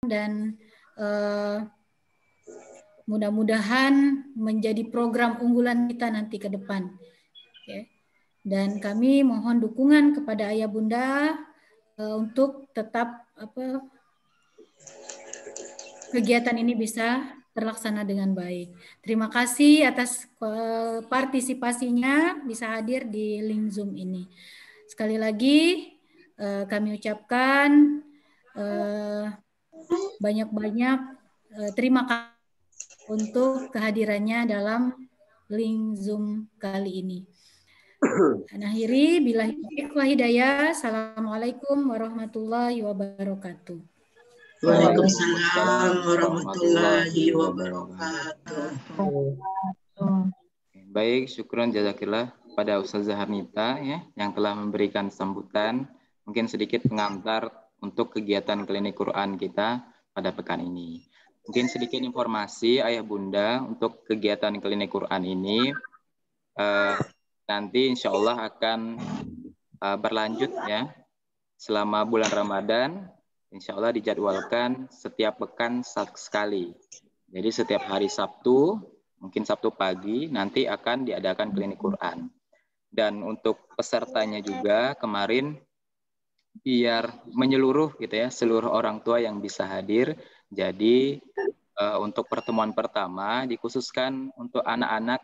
dan mudah-mudahan menjadi program unggulan kita nanti ke depan. Ya. Dan kami mohon dukungan kepada Ayah Bunda untuk tetap kegiatan ini bisa terlaksana dengan baik. Terima kasih atas partisipasinya bisa hadir di link Zoom ini. Sekali lagi kami ucapkan banyak-banyak terima kasih untuk kehadirannya dalam link Zoom kali ini. Akhiri billahi taufiq wal hidayah. Assalamualaikum warahmatullahi wabarakatuh. Waalaikumsalam warahmatullahi wabarakatuh. Baik, syukron jazakillah pada Ustazah Hamita ya yang telah memberikan sambutan, mungkin sedikit pengantar untuk kegiatan klinik Quran kita pada pekan ini. Mungkin sedikit informasi Ayah Bunda untuk kegiatan klinik Quran ini nanti insya Allah akan berlanjut ya selama bulan Ramadan. Insya Allah dijadwalkan setiap pekan sekali. Jadi setiap hari Sabtu, mungkin Sabtu pagi nanti akan diadakan klinik Quran. Dan untuk pesertanya juga kemarin biar menyeluruh gitu ya, seluruh orang tua yang bisa hadir. Jadi untuk pertemuan pertama dikhususkan untuk anak-anak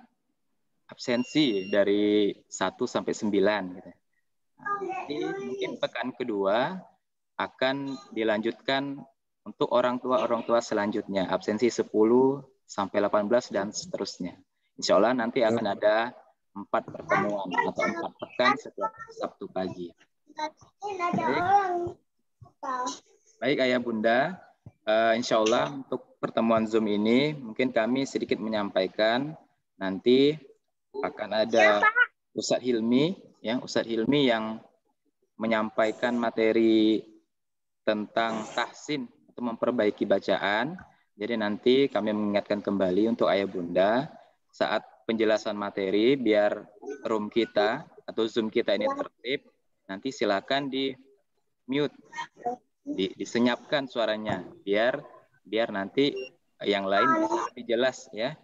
absensi dari 1 sampai 9 gitu. Nah, jadi mungkin pekan kedua akan dilanjutkan untuk orang tua selanjutnya, absensi 10 sampai 18 dan seterusnya. Insya Allah nanti akan ada 4 pertemuan atau 4 pekan setiap Sabtu pagi. Baik Ayah Bunda, insya Allah untuk pertemuan Zoom ini mungkin kami sedikit menyampaikan nanti akan ada Ustadz Hilmi, ya Ustadz Hilmi yang menyampaikan materi tentang tahsin atau memperbaiki bacaan. Jadi nanti kami mengingatkan kembali untuk Ayah Bunda saat penjelasan materi biar room kita atau Zoom kita ini tertib, nanti silakan di mute, disenyapkan suaranya biar nanti yang lain bisa lebih jelas ya.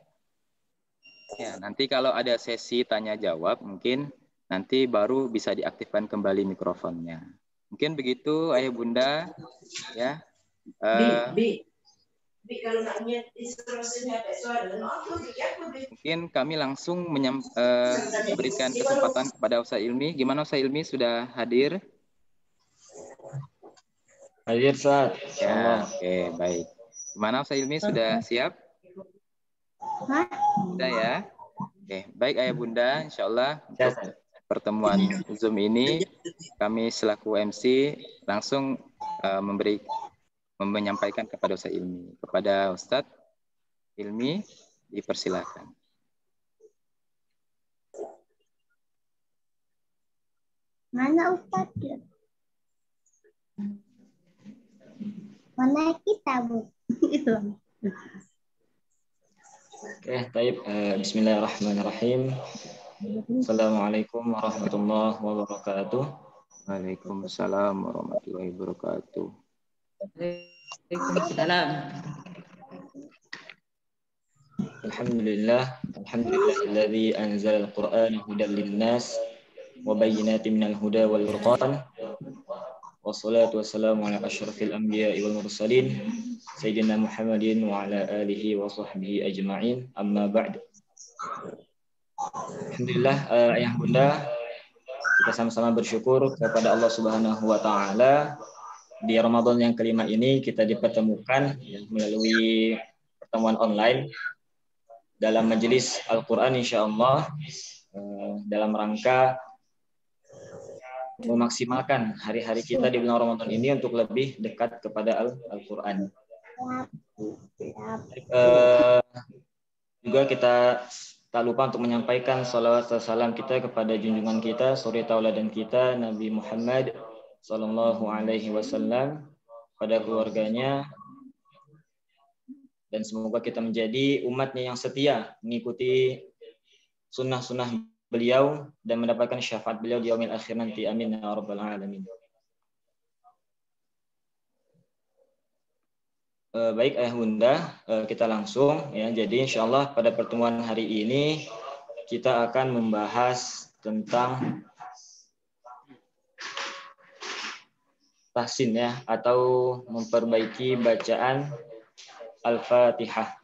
Ya, nanti kalau ada sesi tanya jawab mungkin nanti baru bisa diaktifkan kembali mikrofonnya. Mungkin begitu Ayah Bunda ya. Mungkin kami langsung memberikan kesempatan kepada Ustaz Ilmi. Gimana Ustaz Ilmi, sudah hadir? Hadir Ustaz. Ya, oke, baik. Gimana Ustaz Ilmi, sudah siap? Sudah ya? Oke, baik Ayah Bunda, insya Allah untuk pertemuan Zoom ini kami selaku MC langsung menyampaikan kepada Ustaz Ilmi. Kepada Ustadz Ilmi, dipersilakan. Mana Ustadz? Mana kita, Bu? Oke, baik. Bismillahirrahmanirrahim. Assalamualaikum warahmatullahi wabarakatuh. Waalaikumsalam warahmatullahi wabarakatuh. Waalaikumsalam. Alhamdulillahilladzi anzala al-Qur'ana hudan lin-nas wa bayyinatin minal huda wal furqan. Wassalatu wassalamu ala asyrafil anbiya'i wal mursalin sayyidina Muhammadin wa ala alihi wa sahbihi ajma'in. Amma ba'd. Alhamdulillah Ayah Bunda, kita sama-sama bersyukur kepada Allah Subhanahu wa taala di Ramadan yang kelima ini kita dipertemukan melalui pertemuan online dalam majelis Al-Qur'an insyaallah dalam rangka memaksimalkan hari-hari kita di bulan Ramadan ini untuk lebih dekat kepada Al-Qur'an. Juga kita tak lupa untuk menyampaikan salawat dan salam kita kepada junjungan kita, suri tauladan kita, Nabi Muhammad sallallahu alaihi wasallam, pada keluarganya, dan semoga kita menjadi umatnya yang setia mengikuti sunnah-sunnah beliau dan mendapatkan syafaat beliau di yaumil akhir nanti. Amin ya rabbal alamin. Baik ayah bunda, kita langsung ya. Jadi insya Allah pada pertemuan hari ini kita akan membahas tentang tahsin ya, atau memperbaiki bacaan Al-Fatihah.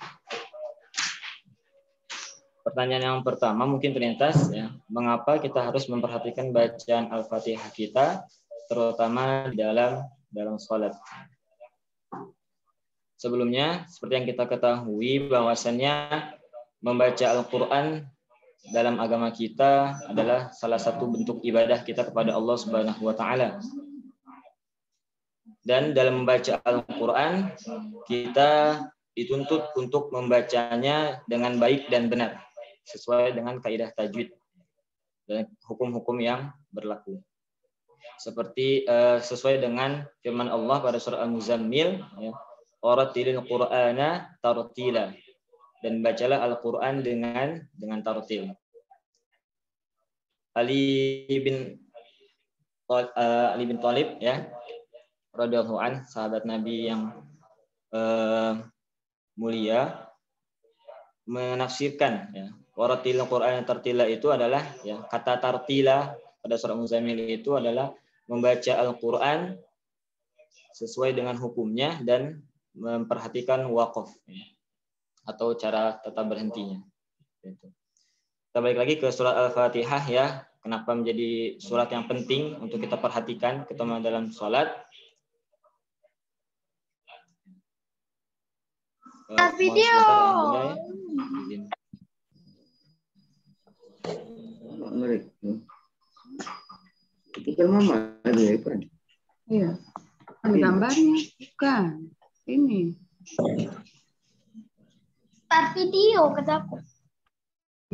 Pertanyaan yang pertama mungkin terlintas ya, mengapa kita harus memperhatikan bacaan Al-Fatihah kita, terutama di dalam sholat. Sebelumnya, seperti yang kita ketahui bahwasannya membaca Al-Quran dalam agama kita adalah salah satu bentuk ibadah kita kepada Allah Subhanahu wa Ta'ala. Dan dalam membaca Al-Quran, kita dituntut untuk membacanya dengan baik dan benar, sesuai dengan kaidah tajwid dan hukum-hukum yang berlaku. Seperti sesuai dengan firman Allah pada surah Al-Muzammil, ya, Warattilil Qur'ana tartila, dan bacalah Al-Quran dengan tartil. Ali bin Thalib ya, radhiyallahu an, sahabat Nabi yang mulia, menafsirkan ya, Warattilil Qur'ana tartila itu adalah ya, kata tartila pada surah Muzammil itu adalah membaca Al-Quran sesuai dengan hukumnya dan memperhatikan waqaf ya, atau cara tetap berhentinya. Kita balik lagi ke surat Al-Fatihah ya. Kenapa menjadi surat yang penting untuk kita perhatikan terutama dalam sholat? Video. Itu mama ada ya kan? Iya. Gambarnya bukan. Ini. Start video kataku.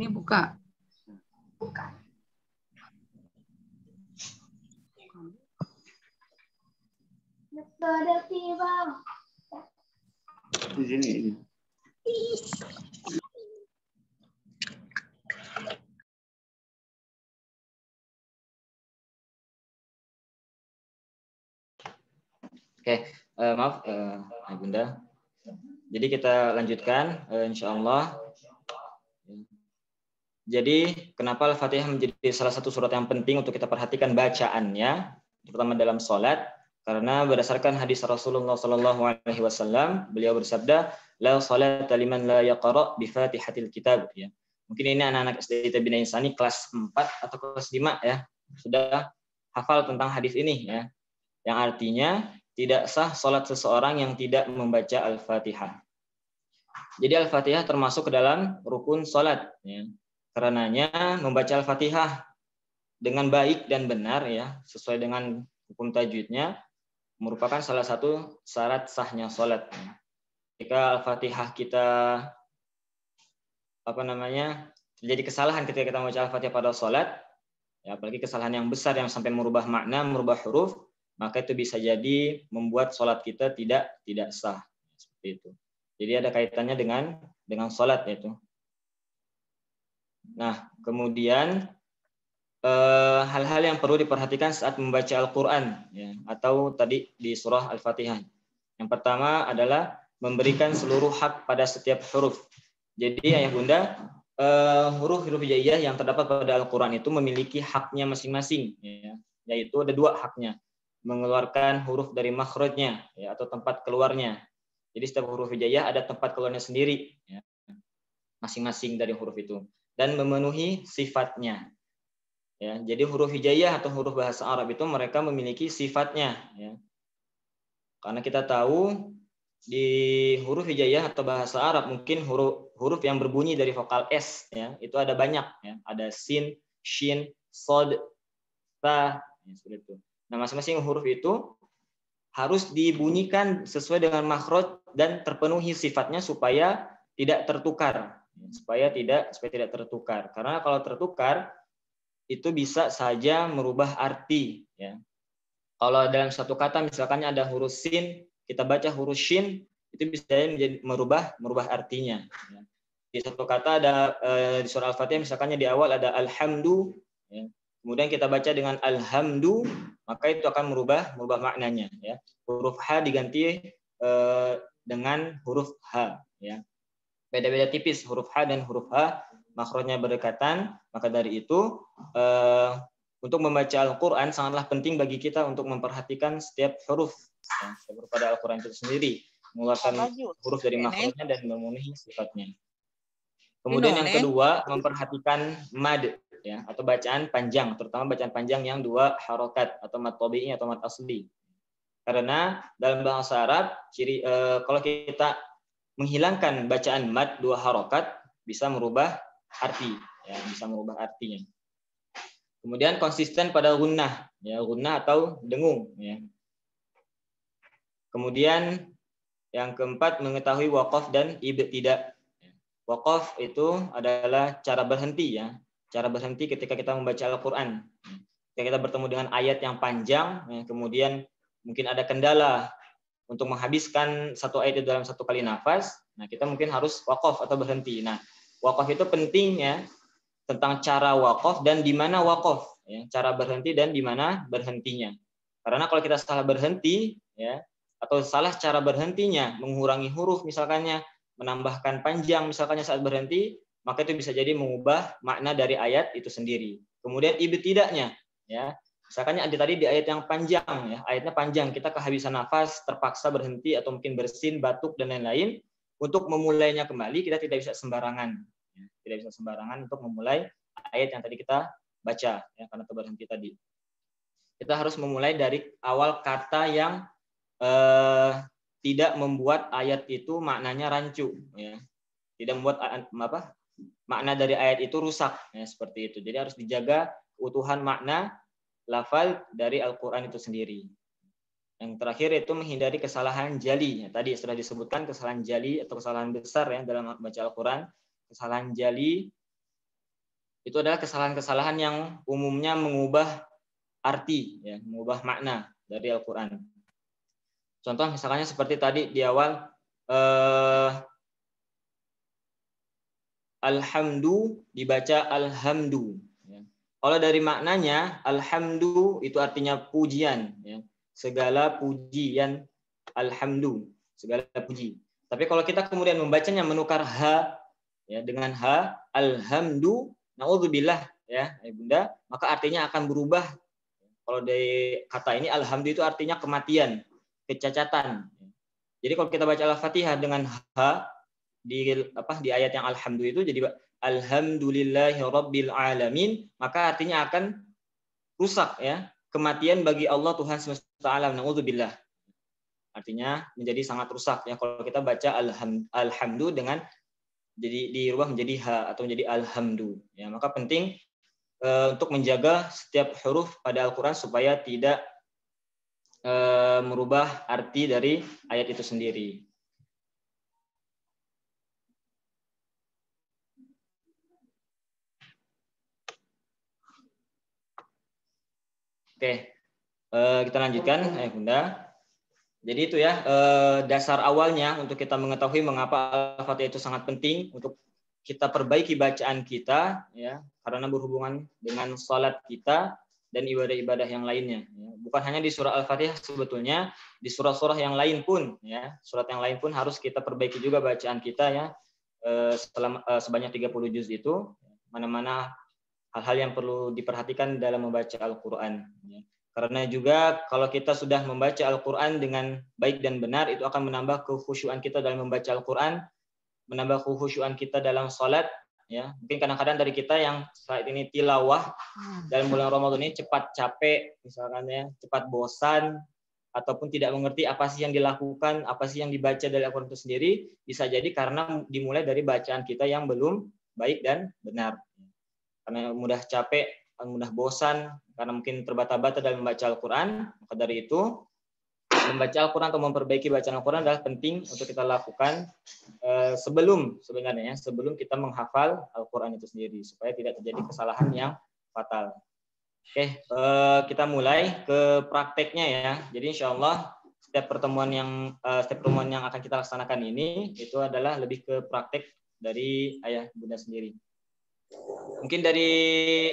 Ini buka. Bukan. Ada tiba. Di sini. Oke, maaf, Bunda. Jadi kita lanjutkan, insya Allah. Jadi kenapa Al-Fatihah menjadi salah satu surat yang penting untuk kita perhatikan bacaannya, terutama dalam sholat? Karena berdasarkan hadis Rasulullah SAW, beliau bersabda, la salata liman la yaqra bi Fatihatil Kitab. Ya. Mungkin ini anak-anak SD Tabina Insani kelas 4 atau kelas 5 ya, sudah hafal tentang hadis ini ya. Yang artinya tidak sah sholat seseorang yang tidak membaca Al-Fatihah. Jadi Al-Fatihah termasuk ke dalam rukun sholat. Ya. Karenanya membaca Al-Fatihah dengan baik dan benar ya, sesuai dengan hukum tajwidnya, merupakan salah satu syarat sahnya sholat. Jika Al-Fatihah kita terjadi kesalahan ketika kita membaca Al-Fatihah pada sholat, ya, apalagi kesalahan yang besar yang sampai merubah makna, merubah huruf, maka itu bisa jadi membuat sholat kita tidak sah. Seperti itu. Jadi ada kaitannya dengan sholat yaitu. Nah, kemudian hal-hal yang perlu diperhatikan saat membaca Al-Quran ya, atau tadi di surah Al-Fatihah. Yang pertama adalah memberikan seluruh hak pada setiap huruf. Jadi ayah bunda, huruf-huruf hijaiyah yang terdapat pada Al-Quran itu memiliki haknya masing-masing ya, yaitu ada 2 haknya. Mengeluarkan huruf dari makhrajnya ya, atau tempat keluarnya. Jadi setiap huruf hijaiyah ada tempat keluarnya sendiri ya, masing-masing dari huruf itu, dan memenuhi sifatnya. Ya, jadi huruf hijaiyah atau huruf bahasa Arab itu mereka memiliki sifatnya. Ya. Karena kita tahu di huruf hijaiyah atau bahasa Arab mungkin huruf yang berbunyi dari vokal S, ya, itu ada banyak. Ya. Ada sin, shin, sod, ta, ya, seperti itu. Nah, masing-masing huruf itu harus dibunyikan sesuai dengan makhraj dan terpenuhi sifatnya supaya tidak tertukar. Supaya tidak tertukar. Karena kalau tertukar itu bisa saja merubah arti ya. Kalau dalam satu kata misalkan ada huruf sin, kita baca huruf shin, itu bisa menjadi merubah artinya ya. Di satu kata ada di surah Al-Fatihah misalkannya di awal ada alhamdu ya. Kemudian kita baca dengan alhamdu, maka itu akan merubah maknanya ya. Huruf ha diganti dengan huruf H, ya. Beda-beda tipis huruf H dan huruf H, makhrajnya berdekatan. Maka dari itu untuk membaca Al-Quran sangatlah penting bagi kita untuk memperhatikan setiap huruf, ya, huruf pada Al-Quran itu sendiri, mengeluarkan huruf dari makhrajnya dan memenuhi sifatnya. Kemudian yang kedua, memperhatikan mad, ya, atau bacaan panjang, terutama bacaan panjang yang 2 harokat atau mad tabi'i atau mad asli. Karena dalam bahasa Arab, kalau kita menghilangkan bacaan mad 2 harokat bisa merubah arti, ya, bisa merubah artinya. Kemudian konsisten pada gunnah, ya, gunnah atau dengung, ya. Kemudian yang keempat, mengetahui waqaf dan ibtidah. Waqaf itu adalah cara berhenti, ya, cara berhenti ketika kita membaca Al-Quran. Ketika kita bertemu dengan ayat yang panjang, ya, kemudian mungkin ada kendala untuk menghabiskan satu ayat itu dalam satu kali nafas, nah kita mungkin harus waqaf atau berhenti. Nah, waqaf itu penting, ya, tentang cara waqaf dan di mana waqaf, ya, cara berhenti dan di mana berhentinya. Karena kalau kita salah berhenti, ya, atau salah cara berhentinya, mengurangi huruf misalkannya, menambahkan panjang misalkannya saat berhenti, maka itu bisa jadi mengubah makna dari ayat itu sendiri. Kemudian ibtida'nya, ya. Misalkannya ada tadi di ayat yang panjang, ya, ayatnya panjang, kita kehabisan nafas, terpaksa berhenti atau mungkin bersin, batuk dan lain-lain. Untuk memulainya kembali kita tidak bisa sembarangan, ya, tidak bisa sembarangan untuk memulai ayat yang tadi kita baca, ya, karena berhenti tadi. Kita harus memulai dari awal kata yang tidak membuat ayat itu maknanya rancu, ya, tidak membuat makna dari ayat itu rusak, ya, seperti itu. Jadi harus dijaga keutuhan makna lafal dari Al-Quran itu sendiri. Yang terakhir itu menghindari kesalahan jali. Ya, tadi sudah disebutkan kesalahan jali atau kesalahan besar, ya, dalam membaca Al-Quran. Kesalahan jali itu adalah kesalahan-kesalahan yang umumnya mengubah arti, ya, mengubah makna dari Al-Quran. Contoh misalnya seperti tadi di awal, alhamdu dibaca alhamdu. Kalau dari maknanya, alhamdu itu artinya pujian, ya. Segala pujian, alhamdu, segala puji. Tapi kalau kita kemudian membacanya menukar ha, ya, dengan ha, alhamdu, naudzubillah, ya, Bunda, maka artinya akan berubah. Kalau dari kata ini alhamdu itu artinya kematian, kecacatan. Jadi kalau kita baca Al-Fatihah dengan ha di ayat yang alhamdu itu jadi alhamdulillahi rabbil alamin, maka artinya akan rusak, ya, kematian bagi Allah Tuhan semesta alam, naudzubillah. Artinya menjadi sangat rusak, ya, kalau kita baca alhamdu dengan jadi dirubah menjadi ha atau menjadi alhamdu, ya. Maka penting untuk menjaga setiap huruf pada Al-Qur'an supaya tidak merubah arti dari ayat itu sendiri. Oke, kita lanjutkan, Bunda. Jadi itu, ya, dasar awalnya untuk kita mengetahui mengapa Al-Fatihah itu sangat penting untuk kita perbaiki bacaan kita, ya, karena berhubungan dengan salat kita dan ibadah-ibadah yang lainnya. Ya. Bukan hanya di surah Al-Fatihah, sebetulnya di surah-surah yang lain pun, ya, surat yang lain pun harus kita perbaiki juga bacaan kita, ya, sebanyak 30 juz itu, mana-mana hal-hal yang perlu diperhatikan dalam membaca Al-Quran. Ya. Karena juga kalau kita sudah membaca Al-Quran dengan baik dan benar, itu akan menambah kekhusyuan kita dalam membaca Al-Quran, menambah kekhusyuan kita dalam salat. Ya, mungkin kadang-kadang dari kita yang saat ini tilawah dalam bulan Ramadan ini cepat capek, misalkan, ya, cepat bosan, ataupun tidak mengerti apa sih yang dilakukan, apa sih yang dibaca dari Al-Quran itu sendiri, bisa jadi karena dimulai dari bacaan kita yang belum baik dan benar. Karena mudah capek, mudah bosan, karena mungkin terbata-bata dalam membaca Al-Quran. Maka dari itu, membaca Al-Quran atau memperbaiki bacaan Al-Quran adalah penting untuk kita lakukan sebelum kita menghafal Al-Quran itu sendiri, supaya tidak terjadi kesalahan yang fatal. Oke, kita mulai ke prakteknya, ya. Jadi insya Allah setiap pertemuan yang akan kita laksanakan ini itu adalah lebih ke praktek dari ayah bunda sendiri. Mungkin dari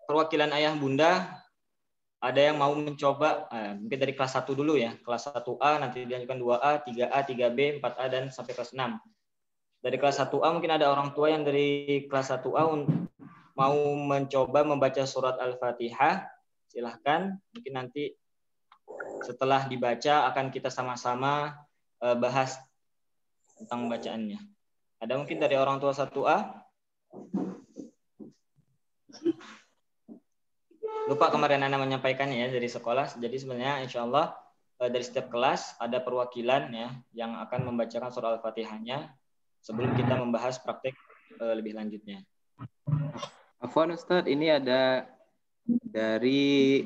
perwakilan ayah bunda Ada yang mau mencoba, mungkin dari kelas 1 dulu ya, kelas 1A, nanti dilanjutkan 2A, 3A, 3B, 4A, dan sampai kelas 6. Dari kelas 1A mungkin ada orang tua yang dari kelas 1A mau mencoba membaca surat Al-Fatihah, silahkan. Mungkin nanti setelah dibaca akan kita sama-sama bahas tentang bacaannya. Ada mungkin dari orang tua 1A? Lupa kemarin Anda menyampaikannya ya dari sekolah. Jadi sebenarnya insya Allah dari setiap kelas ada perwakilan ya yang akan membacakan surah Al-Fatihahnya sebelum kita membahas praktek lebih lanjutnya. Afwan Ustadz, ini ada dari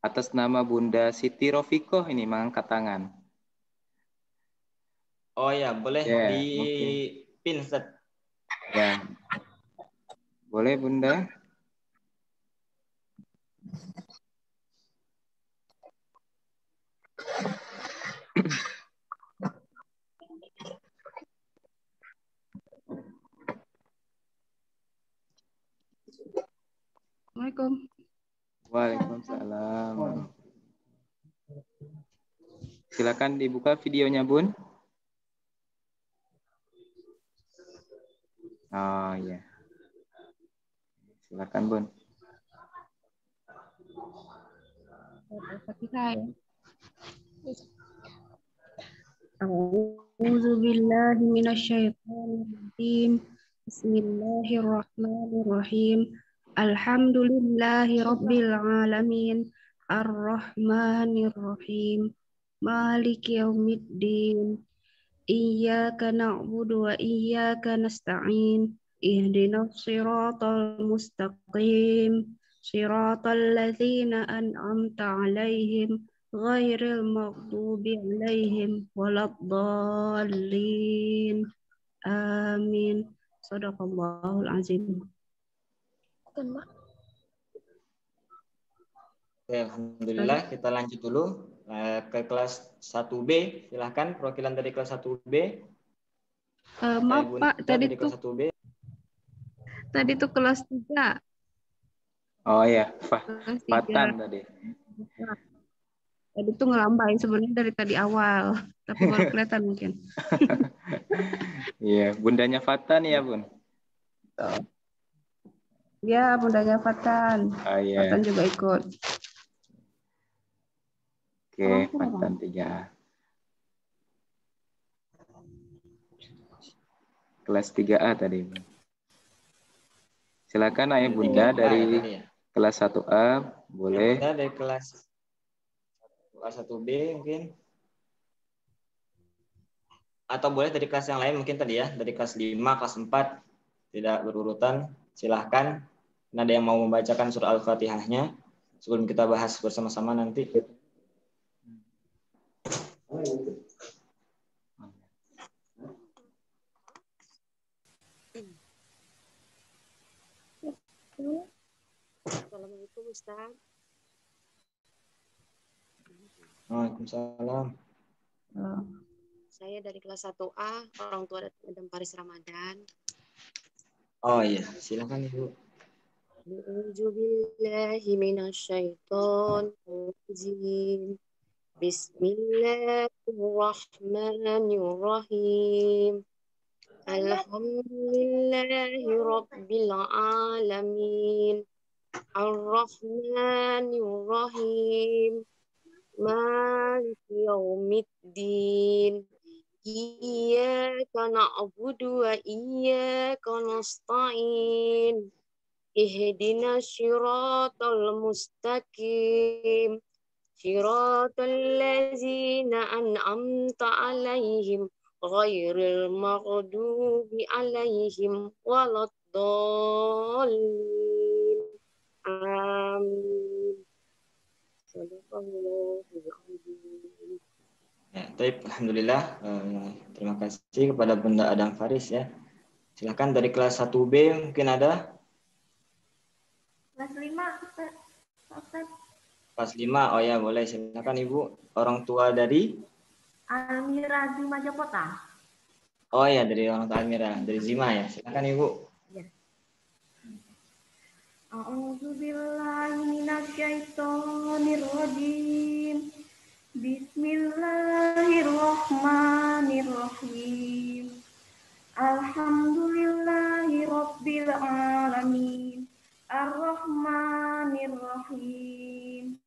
atas nama Bunda Siti Rofikoh ini mengangkat tangan. Oh ya, boleh Ya, di mungkin. pin Ustaz. Ya. Boleh Bunda? Assalamualaikum. Waalaikumsalam. Silakan dibuka videonya, Bun. Oh ya. Silakan, Bun. Al-Fatihah ya. A'udzu billahi minasyaitonir rajim. Bismillahirrahmanirrahim. Alhamdulillahi rabbil alamin. Ar-Rahmanir-Rahim. Maliki yaumiddin. Iyyaka na'budu wa iyyaka nasta'in. Ihdinas siratal mustaqim. Siratal ladzina an'amta 'alaihim ghairil maghdubi 'alaihim waladdallin. Amin. Shadaqallahul azim. Oke, alhamdulillah kita lanjut dulu ke kelas 1B. Silahkan perwakilan dari kelas 1B. Maaf Bunda Pak, tadi dari tuh kelas 1B. kelas 3. Oh ya, Kelas 3. Fatan tadi. Tadi tuh ngelambai sebenarnya dari tadi awal, tapi baru kelihatan mungkin. Iya, bundanya Fatan ya, Bun. Ya, bundanya Fatan. Oh iya. Fatan juga ikut. Oke, Fatan 3A. Kelas 3A tadi, Bun. Silakan ayah bunda dari kelas 1A, boleh. Bunda dari kelas 1B mungkin. Atau boleh dari kelas yang lain mungkin tadi ya, dari kelas 5, kelas 4, tidak berurutan. Silahkan. Ada yang mau membacakan surah Al-Fatihahnya sebelum kita bahas bersama-sama nanti. Assalamualaikum Ustaz. Waalaikumsalam. Saya dari kelas 1A, orang tua Adam Paris Ramadan. Oh iya, silakan Ibu. A'udzubillahi minasyaitonir rajim. Bismillahirrahmanirrahim. Alhamdulillahi rabbil alamin. Ar-Rahmanir-Rahim. Maliki yaumiddin. Iyyaka na'budu wa iyyaka nasta'in. Ihdinas siratal mustaqim. Siratal ladzina an'amta 'alaihim ghairil maghdubi 'alaihim waladdallin. Amin. Ya, baik, alhamdulillah. Terima kasih kepada Bunda Adam Faris ya. Silakan dari kelas 1B mungkin ada. Kelas 5, Ustaz. Kelas 5, oh ya boleh. Silakan Ibu. Orang tua dari? Almira di Majapahit. Oh ya, dari orang tua Almira, dari Zima ya. Silakan Ibu. Ya. A'udzu billahi minasyaitonir rajim. Bismillahirrahmanirrahim. Alhamdulillahi rabbil alamin. Ar-Rahmanir-Rahim.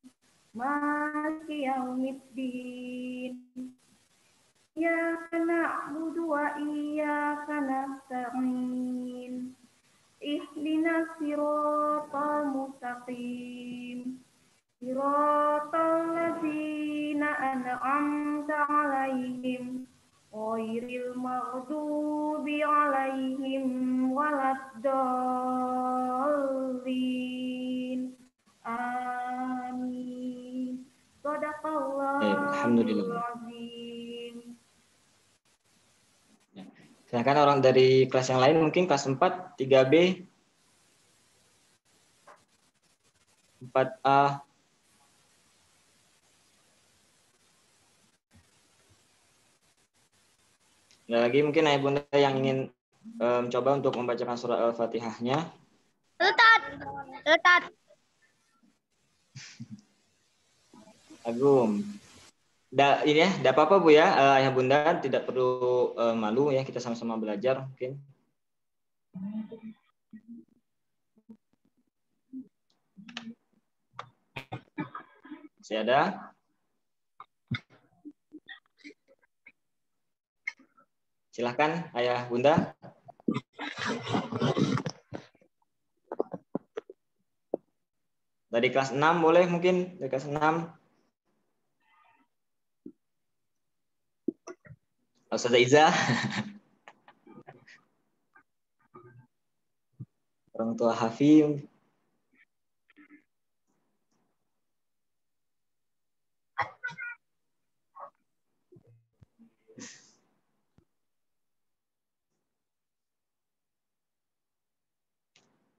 Maliki yaumiddin. Iyyaka na'budu wa iyyaka nasta'in. Ihdinas siratal mustaqim. Siratal ladzina an'amta 'alaihim ghairil maghdubi 'alaihim waladdallin. Amin. Shadaqallahul azim. Silakan orang dari kelas yang lain, mungkin kelas 4, 3B, 4A. Ada lagi mungkin ayah bunda yang ingin mencoba untuk membacakan surah Al-Fatihahnya. Ustaz. Agum. Ini ya, tidak apa-apa Bu ya, ayah bunda tidak perlu malu ya, kita sama-sama belajar mungkin. Masih ada? Silahkan ayah bunda. Dari kelas 6 boleh mungkin, dari kelas 6. Ustazah Iza. Orang tua Hafim.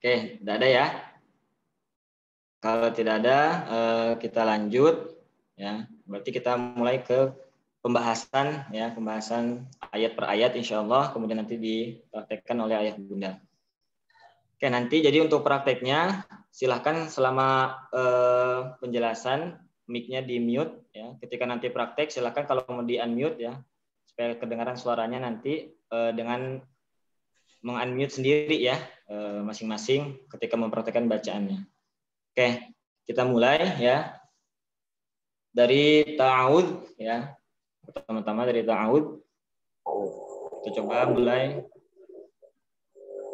Oke, tidak ada ya. Kalau tidak ada, kita lanjut ya. Berarti kita mulai ke pembahasan ya, pembahasan ayat per ayat insya Allah, kemudian nanti dipraktekkan oleh ayah bunda. Oke, nanti jadi untuk prakteknya silahkan selama penjelasan mic-nya di mute ya. Ketika nanti praktek silahkan kalau mau di unmute ya, supaya kedengaran suaranya nanti dengan meng-unmute sendiri ya masing-masing ketika mempraktekkan bacaannya. Oke, kita mulai ya dari ta'awudz ya. Pertama-tama dari ta'awudz. Kita coba mulai.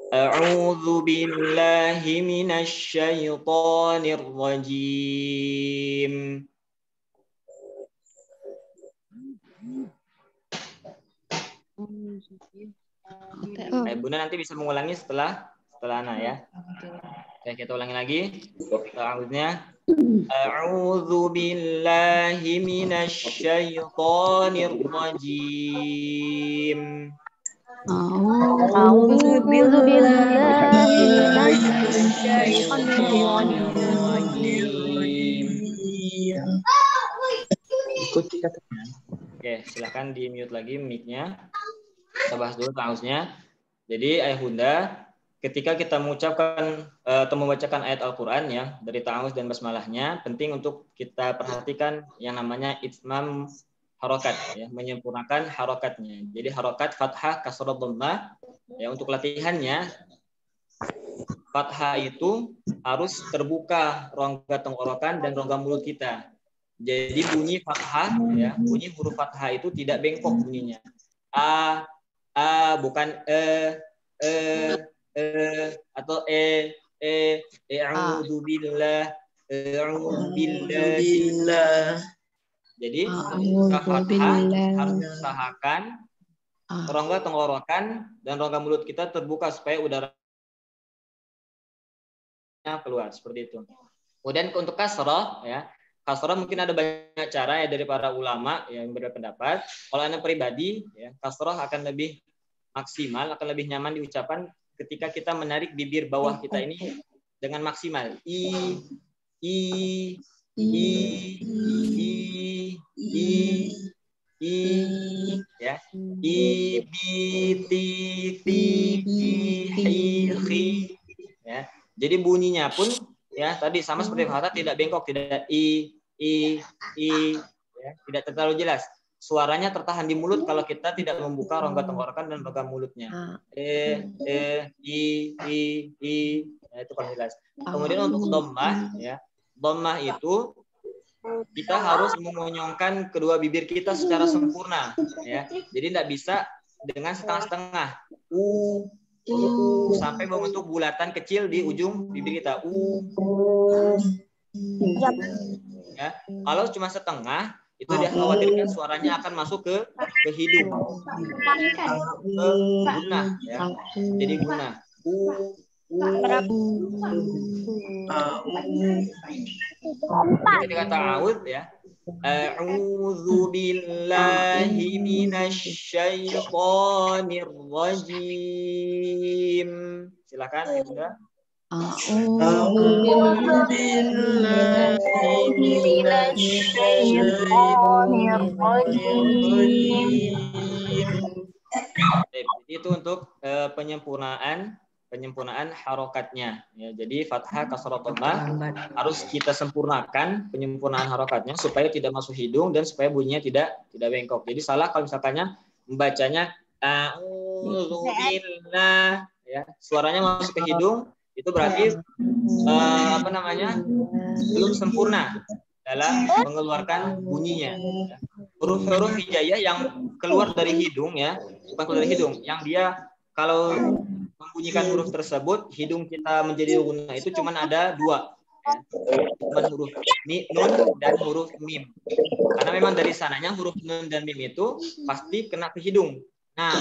A'udzu billahi minasy syaithanir rajim. Bunda nanti bisa mengulangi setelah Ana ya. Oke, kita ulangi lagi. Ta'awudznya. A'udzu billahi minasy syaithanir rajim. A'udzu billahi minasy syaitonir rajim. Ikuti katanya. Oke, silakan di mute lagi mic-nya. Kita bahas dulu ta'awudznya. Jadi ayah bunda, ketika kita mengucapkan atau membacakan ayat Al-Quran ya dari ta'awudz dan basmalahnya, penting untuk kita perhatikan yang namanya itmam harokat ya, menyempurnakan harokatnya. Jadi harokat fathah, kasrah, dhammah ya. Untuk latihannya fathah itu harus terbuka rongga tenggorokan dan rongga mulut kita. Jadi bunyi fathah ya, bunyi huruf fathah itu tidak bengkok bunyinya. Bukan atau a'udzu billah, Jadi fathah harus usahakan rongga tenggorokan dan rongga mulut kita terbuka supaya udaranya keluar seperti itu. Kemudian untuk kasrah ya, kasrah mungkin ada banyak cara ya dari para ulama yang berpendapat. Kalau Anda pribadi ya, kasrah akan lebih maksimal, akan lebih nyaman diucapkan ketika kita menarik bibir bawah kita ini dengan maksimal. Ya. Ya. Jadi bunyinya pun ya tadi sama seperti kata tidak bengkok, tidak i, ya, tidak terlalu jelas. Suaranya tertahan di mulut kalau kita tidak membuka rongga tenggorokan dan rongga mulutnya. I, ya, itu kalau jelas. Kemudian untuk dhammah, ya, dhammah itu kita harus memonyongkan kedua bibir kita secara sempurna, ya. Jadi tidak bisa dengan setengah-setengah. Sampai membentuk bulatan kecil di ujung bibir kita. Ya, kalau cuma setengah itu dia khawatirkan suaranya akan masuk ke hidung, ke gunah, ya. Jadi gunah. Ketika ta'awudz, ya, a'udzu billahi minasy syaithanir rajim. Silakan Bunda. A'udzu billahi minasy syaithanir rajim. Itu untuk penyempurnaan harokatnya, ya. Jadi fathah, kasrah, dhammah harus kita sempurnakan penyempurnaan harokatnya supaya tidak masuk hidung dan supaya bunyinya tidak bengkok. Jadi salah kalau misalkannya membacanya a'udzu billah, ya, suaranya masuk ke hidung, itu berarti belum sempurna dalam mengeluarkan bunyinya. Huruf-huruf hijaiyah yang keluar dari hidung, ya, bukan keluar dari hidung, yang dia kalau membunyikan huruf tersebut hidung kita menjadi gunah itu cuma ada dua, ya. Cuma huruf nun dan huruf mim. Karena memang dari sananya huruf nun dan mim itu pasti kena ke hidung. Nah,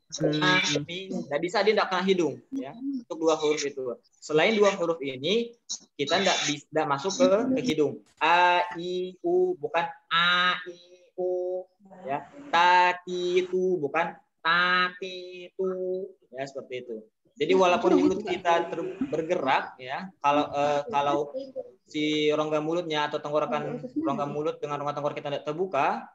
tidak bisa dia tidak kena hidung, ya, untuk dua huruf itu. Selain dua huruf ini kita tidak masuk ke hidung. A, I, U bukan A, I, U, ya. Ta, ti, tu bukan ta, ti, tu, ya, seperti itu. Jadi walaupun mulut kita bergerak, ya, kalau si rongga mulutnya atau tenggorokan rongga mulut dengan rongga tenggorokan kita tidak terbuka,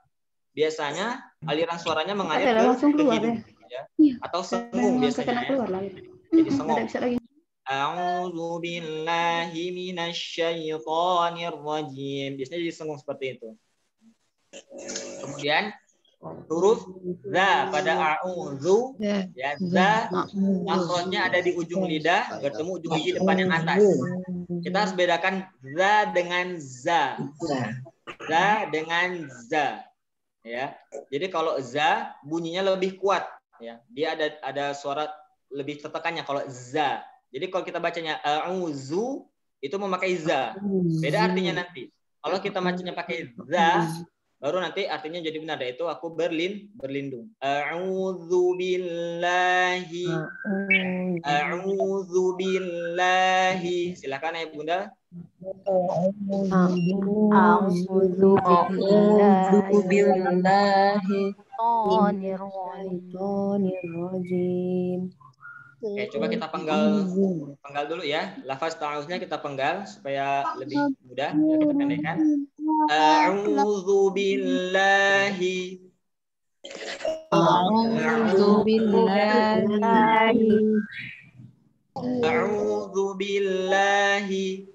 biasanya aliran suaranya mengalir ke hidung, ya, atau sengung biasanya, ya. Jadi sengung. A'udzu billahi minasy syaithanir rajim. Biasanya jadi sengung seperti itu. Kemudian huruf za pada a'udzu, ya, za makhrajnya ada di ujung lidah, bertemu ujung gigi depan yang atas. Kita harus bedakan za dengan za. Za dengan za. Ya, jadi kalau za bunyinya lebih kuat, ya, dia ada suara lebih tertekannya kalau za. Jadi kalau kita bacanya a'udzu itu memakai za, beda artinya nanti. Kalau kita bacanya pakai za, baru nanti artinya jadi benar, yaitu aku berlindung. A'udzu billahi. Silakan ya Bunda. A'udzu billahi minasy rajim. Oke, coba kita penggal dulu, ya. Lafaz ta'awudznya kita penggal supaya lebih mudah, ya, kita pendekkan. A'udzu billahi. A'udzu billahi. A'udzu billahi.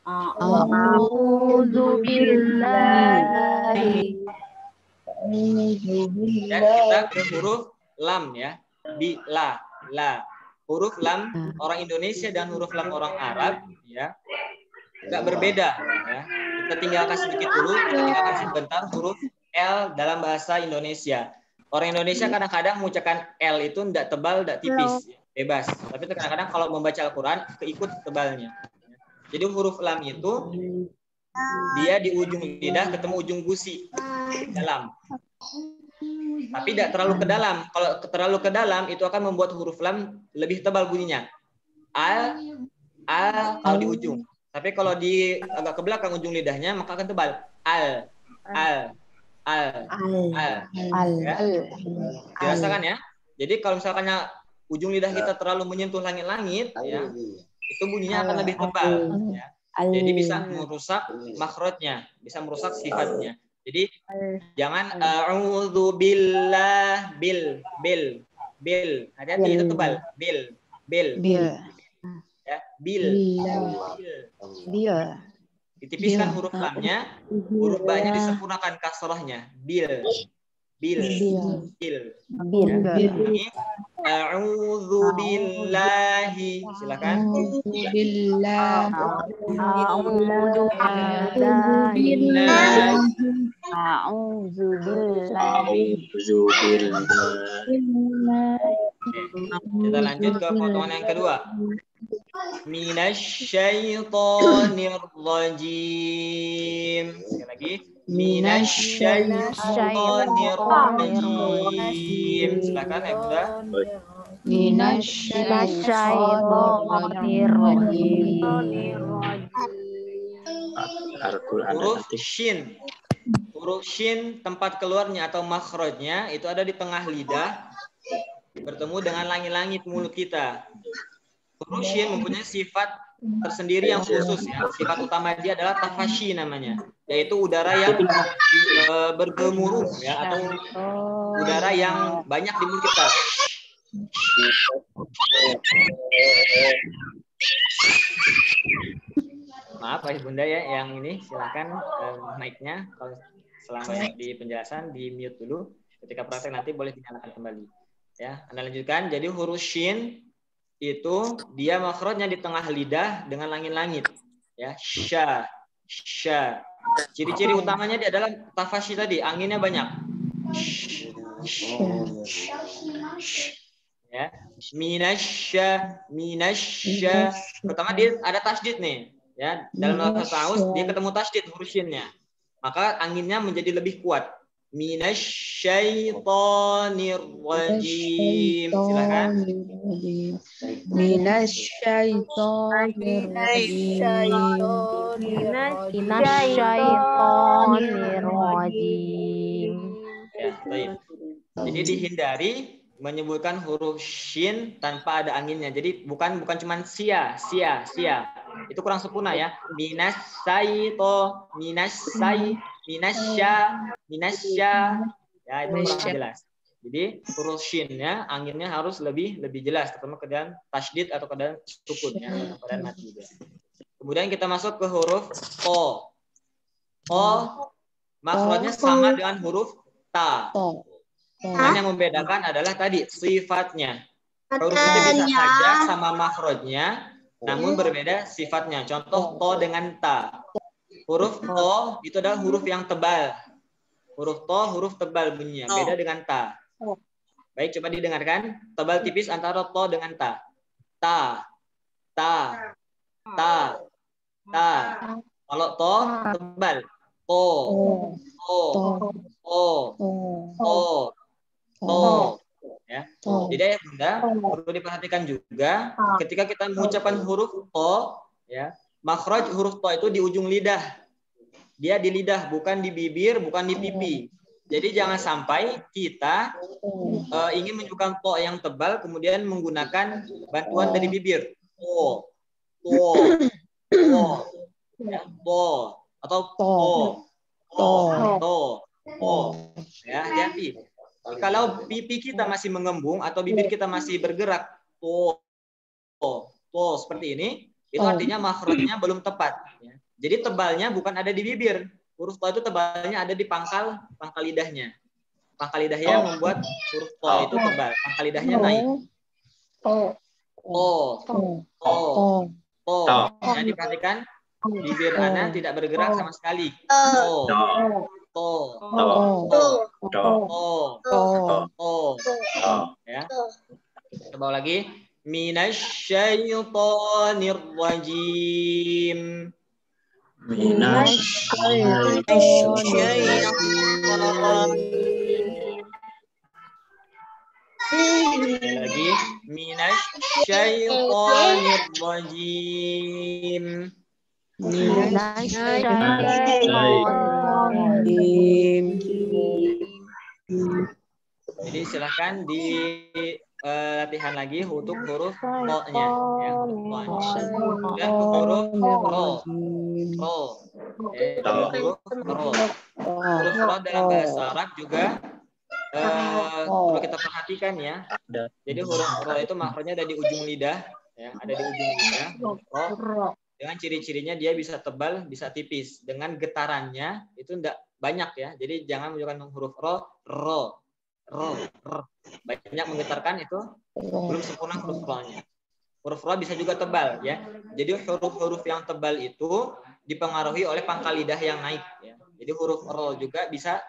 A'udzu billahi. Dan kita ke huruf lam, ya. Di la. Huruf lam orang Indonesia dan huruf lam orang Arab, ya, nggak berbeda, ya. Kita tinggalkan sedikit dulu, kita tinggalkan sebentar huruf L dalam bahasa Indonesia. Orang Indonesia kadang-kadang mengucapkan L itu tidak tebal, tidak tipis, bebas. Tapi kadang-kadang kalau membaca Al-Quran keikut tebalnya. Jadi huruf lam itu dia di ujung lidah ketemu ujung gusi dalam. Tapi tidak terlalu ke dalam. Kalau terlalu ke dalam itu akan membuat huruf lam lebih tebal bunyinya. Al kalau di ujung. Tapi kalau di agak ke belakang ujung lidahnya maka akan tebal. Al. Ya. Dirasakan, ya. Jadi kalau misalkannya ujung lidah kita terlalu menyentuh langit-langit, ya, itu bunyinya akan lebih tebal, ya. Jadi bisa merusak makhrajnya, bisa merusak sifatnya. Jadi jangan a'udzu billah bil. Hati-hati itu tebal. Bil. Bil. Ya, bil. Ditipiskan huruf lamnya, huruf ba-nya disempurnakan kasrahnya. Bil. A'udzu billahi. Silakan. Kita lanjut ke potongan yang kedua. Minasyaitonir rajim. Sekali lagi. Minasyaitonir rajim. Silakan ya Bunda. Minasyaitonir rajim. Huruf shin. Huruf shin tempat keluarnya atau makhrajnya itu ada di tengah lidah bertemu dengan langit-langit mulut kita. Huruf shin mempunyai sifat tersendiri yang khusus ya. Sifat utama dia adalah tafashi namanya, yaitu udara yang bergemuruh ya, atau udara yang banyak di mulut kita. Maaf ya Bunda ya, yang ini silakan mic-nya kalau selama di penjelasan di mute dulu. Ketika praktek nanti boleh dinyalakan kembali. Ya, Anda lanjutkan. Jadi huruf shin itu dia makhrajnya di tengah lidah dengan langit-langit. Ya, sya. Ciri-ciri utamanya dia adalah tafashi tadi, anginnya banyak. Ya, minasya. Pertama dia ada tasydid nih. Ya, dalam bahasa Aus dia ketemu tasydid huruf shinnya. Maka anginnya menjadi lebih kuat. Minasyaitonir rajim. Silakan. Minasyaitonir rajim. Ya, baik. Jadi dihindari menyebutkan huruf shin tanpa ada anginnya. Jadi bukan cuma sia. Itu kurang sempurna ya. Minasya. Ya, itu kurang jelas. Jadi huruf shin-nya anginnya harus lebih jelas, terutama keadaan tasydid atau keadaan sukun ya, atau keadaan mati. Kemudian kita masuk ke huruf to. To makhrajnya sama dengan huruf ta. Yang membedakan adalah tadi sifatnya. Huruf itu bisa saja sama makhrajnya, namun berbeda sifatnya. Contoh to dengan ta. Huruf to itu adalah huruf yang tebal. Huruf to huruf tebal bunyinya, beda dengan ta. Baik, coba didengarkan. Tebal tipis antara to dengan ta. Ta. Kalau to tebal. To. Ya. Jadi ya Bunda, perlu diperhatikan juga ketika kita mengucapkan huruf to, ya, makhraj huruf to itu di ujung lidah. Dia di lidah, bukan di bibir, bukan di pipi. Jadi jangan sampai kita ingin menunjukkan to yang tebal kemudian menggunakan bantuan dari bibir. To. Ya, to atau to. Ya, hati-hati. Kalau pipi kita masih mengembung atau bibir kita masih bergerak, to seperti ini, itu artinya makhrajnya belum tepat. Ya. Jadi tebalnya bukan ada di bibir. Huruf to itu tebalnya ada di pangkal lidahnya. Pangkal lidahnya membuat huruf to itu tebal. Pangkal lidahnya naik. To. Ya, diperhatikan bibir Ana tidak bergerak sama sekali. To. Ya. Coba lagi. Minasyaitonir rajim. Lagi. Minasyaitonir rajim. Jadi silahkan di latihan lagi untuk huruf to-nya ya, dan huruf ro. Huruf ro dalam bahasa Arab juga perlu kita perhatikan ya. Jadi huruf ro itu makronya ada di ujung lidah, ya, ada di ujung lidah. Ro. Dengan ciri-cirinya dia bisa tebal, bisa tipis. Dengan getarannya itu enggak banyak ya. Jadi jangan menunjukkan huruf ro. Banyak menggetarkan itu belum sempurna huruf ro-nya. Huruf ro bisa juga tebal ya. Jadi huruf-huruf yang tebal itu dipengaruhi oleh pangkal lidah yang naik ya. Jadi huruf ro juga bisa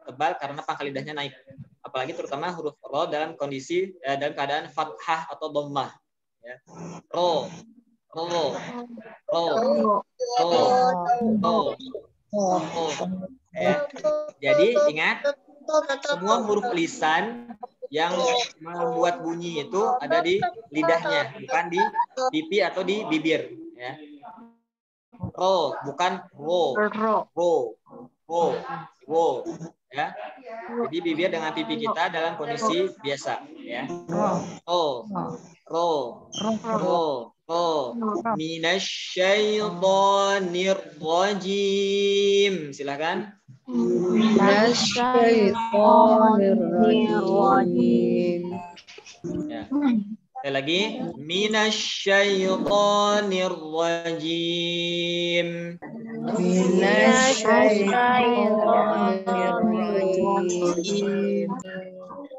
tebal karena pangkal lidahnya naik. Apalagi terutama huruf ro dalam kondisi dalam keadaan fathah atau dhammah ya. Ro. Ya. Jadi ingat semua huruf lisan yang membuat bunyi itu ada di lidahnya, bukan di pipi atau di bibir ya. Ro, bukan ro. Ya. Jadi bibir dengan pipi kita dalam kondisi biasa ya. Ro. Minasyaitonir rajim. Silakan. Minasyaitonir rajim. Ya. Sekali lagi. Minasyaitonir rajim. Minasyaitonir rajim.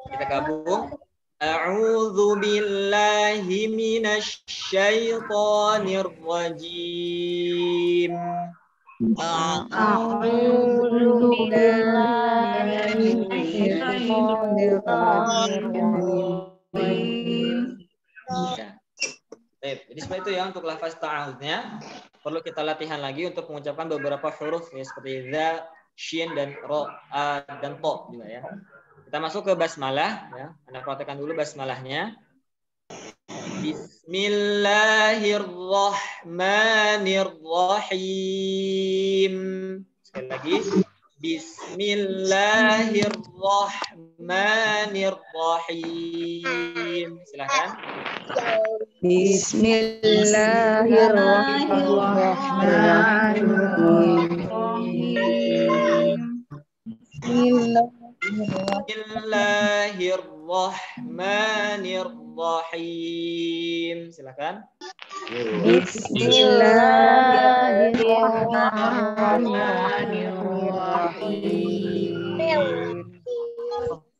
Kita gabung. A'udzu billahi minasyaitonir rajim. A'udzu billahi minasyaitonir rajim. Ya. Jadi seperti itu ya untuk lafaz ta'awudnya. Perlu kita latihan lagi untuk mengucapkan beberapa huruf ya, seperti za, shin dan ro, a dan to juga ya. Kita masuk ke basmalah ya. Anda praktekkan dulu basmalahnya. Bismillahirrahmanirrahim. Sekali lagi. Bismillahirrahmanirrahim. Silakan. Bismillahirrahmanirrahim. Bismillahirrahmanirrahim. Silakan. Bismillahirrahmanirrahim.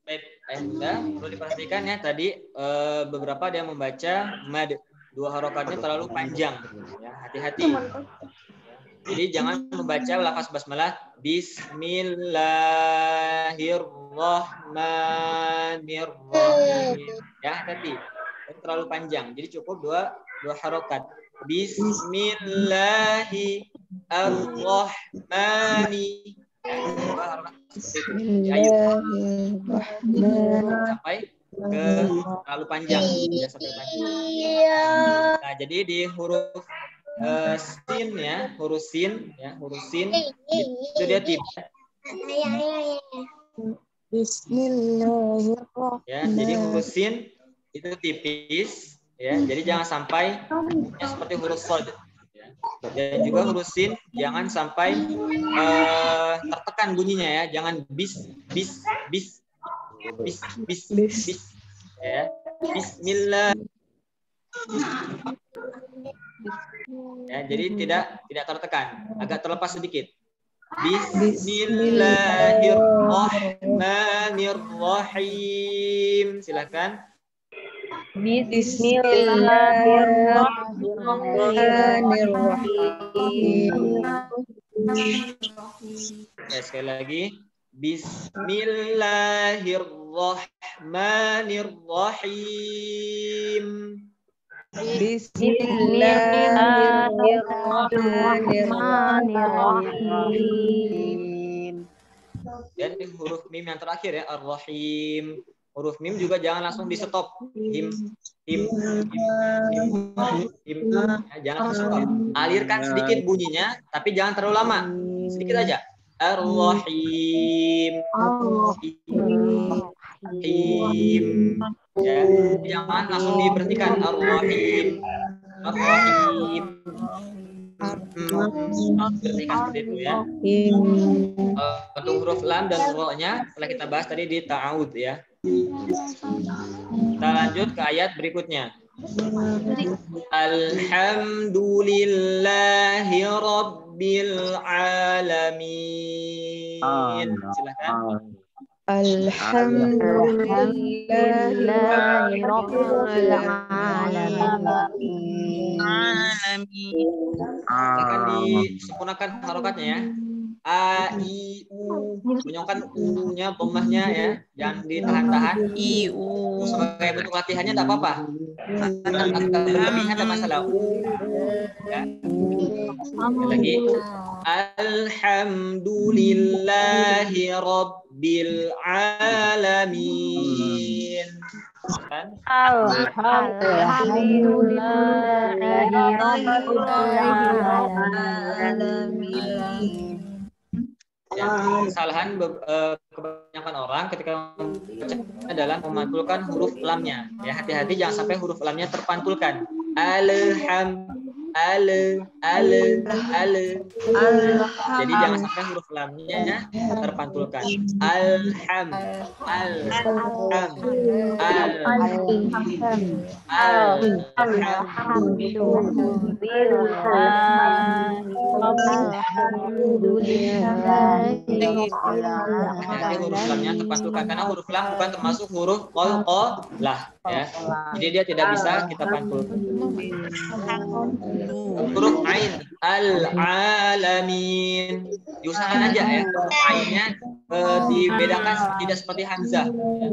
Baik, Anda perlu diperhatikan ya tadi beberapa ada yang membaca mad, dua harokatnya terlalu panjang ya, hati-hati. Jadi jangan membaca lafaz basmalah Bismillahirrahmanirrahim. Ya, hati-hati. Itu terlalu panjang. Jadi cukup dua harokat. Bismillahirrahmanirrahim. Dua harokat seperti itu. Sampai ke terlalu panjang. Ya, sampai panjang. Nah, jadi di huruf sin ya, huruf sin itu dia tipis. Bismillahirrahmanirrahim. Ya, jadi huruf sin itu tipis ya. Jadi jangan sampai ya, seperti huruf shad ya. Dan juga huruf sin jangan sampai tertekan bunyinya ya. Jangan bis ya. Bismillah. Ya, jadi tidak tertekan, agak terlepas sedikit. Bismillahirrahmanirrahim. Silakan. Bismillahirrahmanirrahim. Ya, sekali lagi. Bismillahirrahmanirrahim. Bismillahirrahmanirrahim. Dan di huruf mim yang terakhir ya, ar-rahim. Huruf mim juga jangan langsung di stop. Him. Ya, jangan langsung stop. Alirkan sedikit bunyinya, tapi jangan terlalu lama. Sedikit aja. Ar-rahim. Ya, jangan langsung diberhentikan. Ar-rahim. Bertingkat seperti itu ya. Untuk huruf lam dan ro-nya setelah kita bahas tadi di ta'awud ya. Kita lanjut ke ayat berikutnya. Alhamdulillahi Rabbil Alamin. Silakan. Alhamdulillahi Rabbil Alamin. Akan disempurnakan harokatnya ya. A, I, U. Menyongkan U-nya, dhammahnya ya. Jangan ditahan-tahan. I, U. Sebagai bentuk latihannya tidak apa-apa. Agak berlebihan tidak masalah. U. Ya. Lagi. Alhamdulillahi Rabbil Alamin. Kan? Alhamdulillahi Rabbil Alamin. Ya, kesalahan kebanyakan orang ketika membaca adalah memantulkan huruf lamnya. Ya, hati-hati jangan sampai huruf lamnya terpantulkan. Jadi jangan sampai huruf lamnya terpantulkan. Hati-hati huruf lamnya terpantulkan karena huruf lam bukan termasuk huruf qalqalah ya. Jadi dia tidak bisa kita pantulkan. Huruf ain al-alamin diusahakan aja ya, huruf ainnya dibedakan tidak seperti hamzah ya.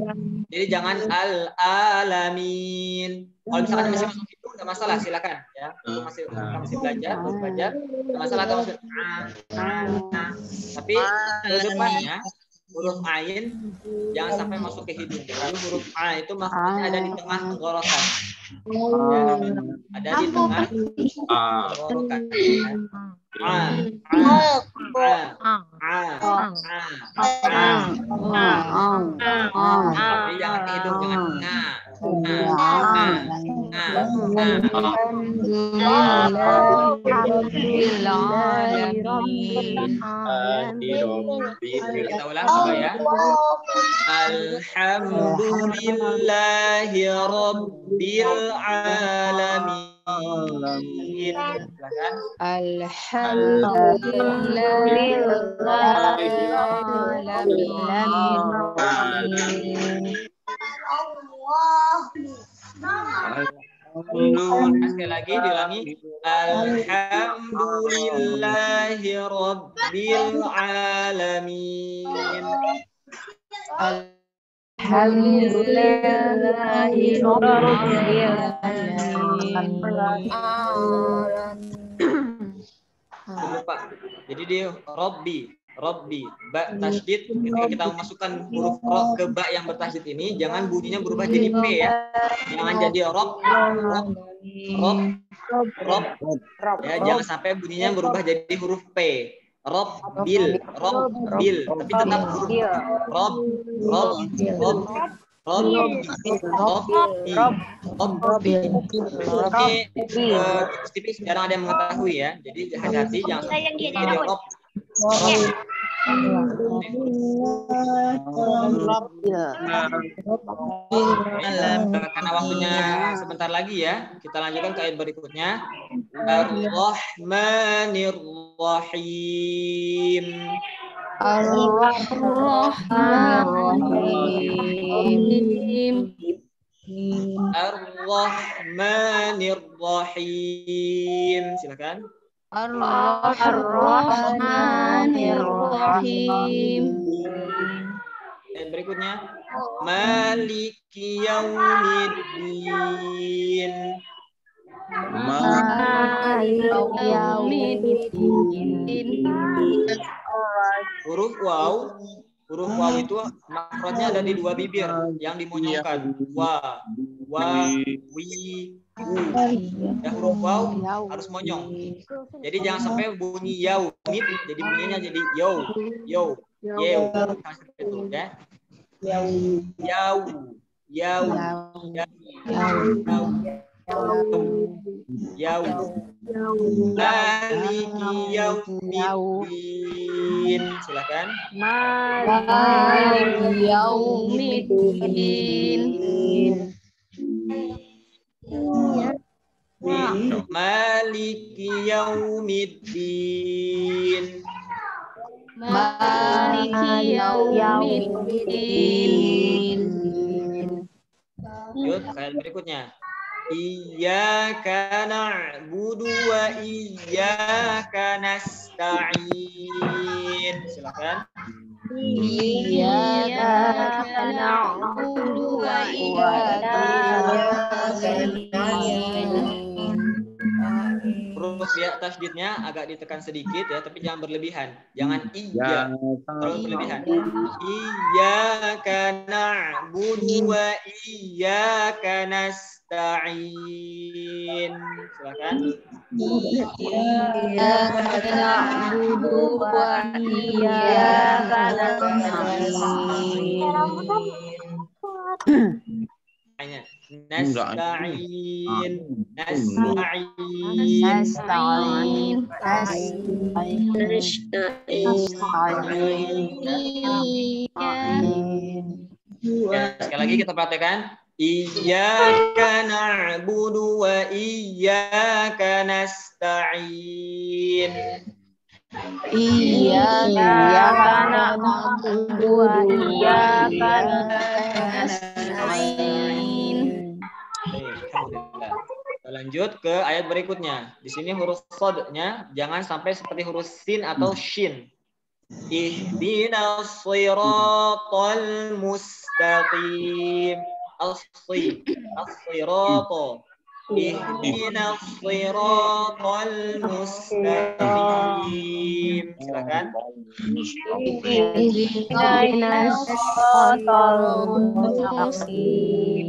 Jadi jangan al-alamin. Kalau misalkan masih masuk itu nggak masalah, silakan ya. Kalau masih belajar nggak masalah kalau masih tapi ke depannya huruf ain jangan sampai masuk ke hidung. Jadi huruf a itu maksudnya ada di tengah tenggorokan. Ya, ada di tengah tenggorokan. Jadi jangan ke hidung, jangan kita ulang coba ya. Alhamdulillahi Rabbil Alamin. Silakan. Alhamdulillahi Rabbil Alamin. Sekali lagi diulangi. Alhamdulillahi Rabbil Alamin. Alhamdulillahi Rabbil Alamin. Lupa. Jadi dia Robbi, ba tasydid. Ketika kita memasukkan huruf ro ke ba yang bertasydid ini, jangan bunyinya berubah jadi p ya. Jangan jadi rob. Ya, jangan sampai bunyinya berubah jadi huruf p. Robbil, tapi tetap huruf tipis jarang ada yang mengetahui ya. Jadi hati-hati jangan sampai jadi rob. Karena waktunya sebentar lagi ya, kita lanjutkan ke ayat berikutnya. Ar-Rahmanir-Rahim. Ar-Rahmanir-Rahim. Silakan. Ar-Rahmanir-Rahim. Dan berikutnya Maliki Yaumiddin. Huruf waw itu makrotnya ada di dua bibir yang dimonyongkan. Wa, wi, u. Ya, huruf waw harus monyong. Jadi jangan sampai bunyi yaumid, jadi bunyinya jadi yo. Seperti itu ya. Maliki yaumiddin. Silakan. Maliki yaumiddin. Maliki yaumiddin. Maliki yaumiddin. Yuk, kalian berikutnya. Iyyaka na'budu wa iyyaka nasta'in. Silakan. Iyyaka na'budu wa iyyaka nasta'in. Huruf ya tasydidnya agak ditekan sedikit ya, tapi jangan berlebihan. Jangan iya terlalu berlebihan. Iyyaka na'budu wa iyyaka nasta'in. Silakan. Iyyaka na'budu wa iyyaka nasta'in. Nasta'in. Sekali lagi kita praktekkan. Iyyaka na'budu wa iyyaka nasta'in. Iyyaka na'budu wa iyyaka nasta'in. Alhamdulillah. Kita lanjut ke ayat berikutnya. Di sini huruf shadnya jangan sampai seperti huruf sin atau shin. Ihdinas shiratal mustaqim. As-sirata. Ihdinas shiratal mustaqim. Silakan. Ihdinas shiratal mustaqim.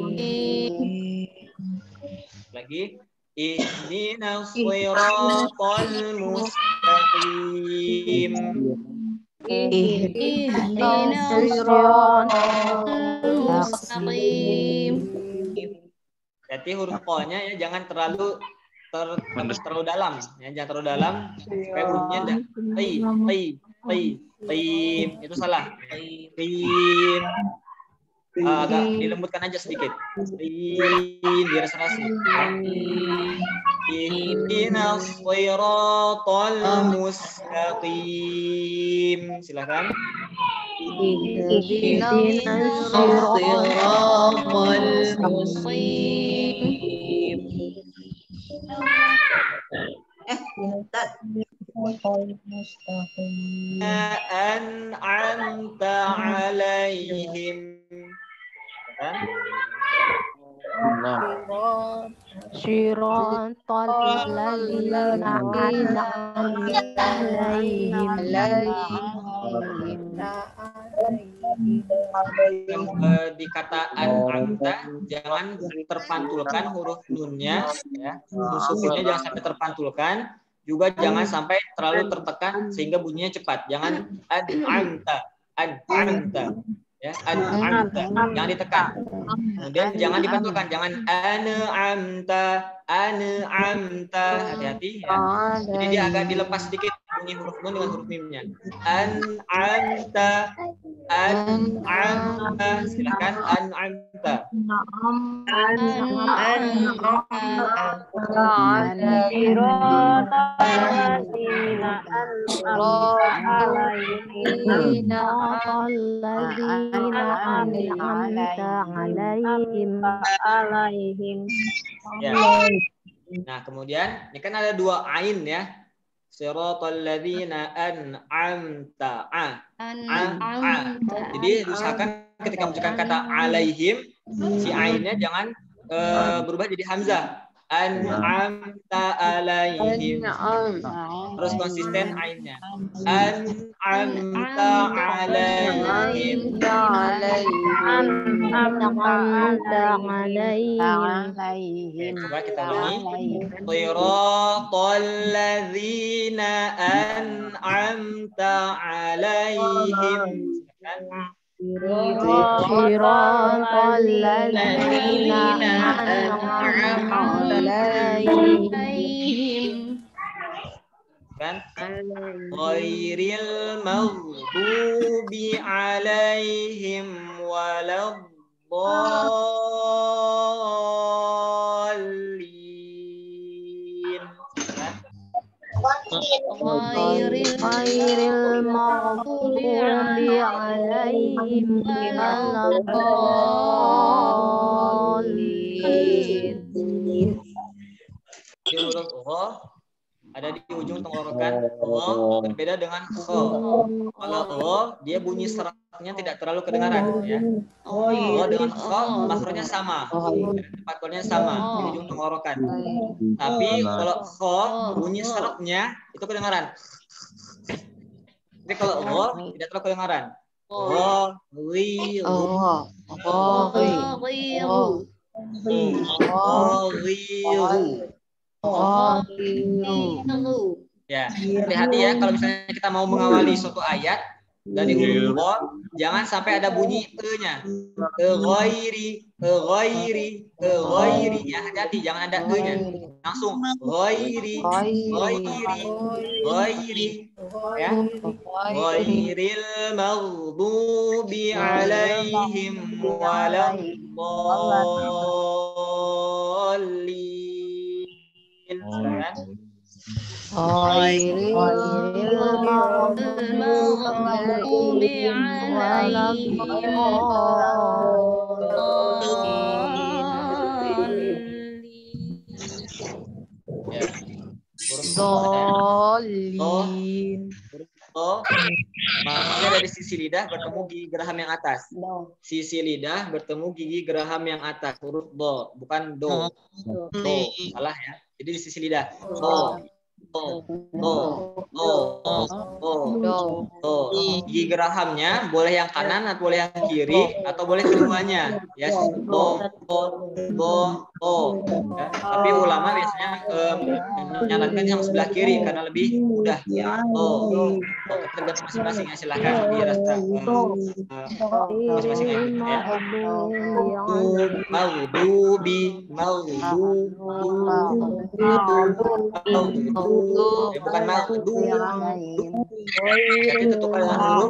Lagi. Ihdinas shiratal mustaqim. Ihdinas shiratal mustaqim. Jadi huruf q-nya ya jangan terlalu dalam, ya jangan terlalu dalam supaya bunyinya itu salah. Agak dilembutkan aja sedikit. Dirasa-rasa. Ihdinas shiratal mustaqim. Silakan. Ihdinas shiratal mustaqim. An'amta alaihim. Shiratal ladzina an'amta alaihim. Di kata an'amta jangan terpantulkan huruf nunnya ya. Huruf sukunnya jangan sampai terpantulkan, juga jangan sampai terlalu tertekan sehingga bunyinya cepat. Jangan an'amta ya, an'amta jangan ditekan. Kemudian jangan dipantulkan, jangan an'amta. Hati-hati ya. Jadi dia agak dilepas sedikit bunyi huruf nun dengan huruf mimnya. An'amta. Silakan an'amta. Ya. Nah, kemudian ini kan ada dua ain ya. Siratal ladzina an'amta. Jadi usahakan ketika mengucapkan kata alaihim, si ainnya jangan berubah jadi hamzah. An'amta alaihim. Terus konsisten ainnya. An'amta alaihim. Coba kita ulangi. Shiratal ladzina an'amta alaihim. صراط الذين أنعمت عليهم kan ghairil maghdubi alaihim waladdallin kan ghairil maghdubi alaihim waladdallin. Jadi huruf gha ada di ujung tenggorokan gha berbeda dengan kha. Kalau gha dia bunyi seratnya tidak terlalu kedengaran ya. Gha dengan kha makhrajnya sama. Tempat keluarnya sama di ujung tenggorokan. Tapi kalau kha bunyi seratnya itu kedengaran. Tapi kalau gha tidak terlalu kedengaran. Gha ya, hati-hati ya kalau misalnya kita mau mengawali suatu ayat dari huruf gha, jangan sampai ada bunyi e-nya. Ghairi, ya hati-hati jangan ada e-nya. Langsung ghairi, ya. Ghairil maghdubi alaihim waladdallin. ghairil maghdubi alaihim waladdallin. Maksudnya dari sisi lidah bertemu gigi geraham yang atas. Sisi lidah bertemu gigi geraham yang atas. Huruf do, bukan do. Do, salah ya. Jadi di sisi lidah. Gigi gerahamnya boleh yang kanan atau boleh yang kiri atau boleh keduanya. Ya, do. Ya. Tapi ulama biasanya menyarankan yang sebelah kiri karena lebih mudah. Tergantung masing-masing ya, silakan dirasa masing-masing ya. Bukan maghdu. Jadi tutup dengan huruf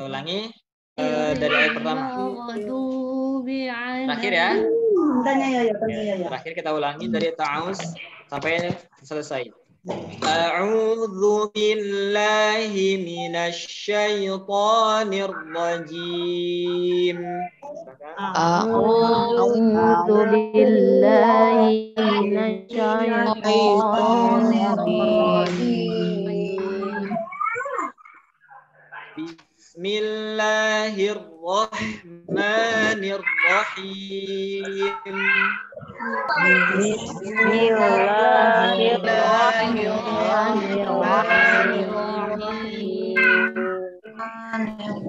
ulangi dari ayat pertama. Terakhir ya. Terakhir kita ulangi dari ta'awuz sampai selesai. A'udzu billahi minasyaitonir rajim. A'udzu billahi minasyaitonir rajim. Bismillahirrahmanirrahim.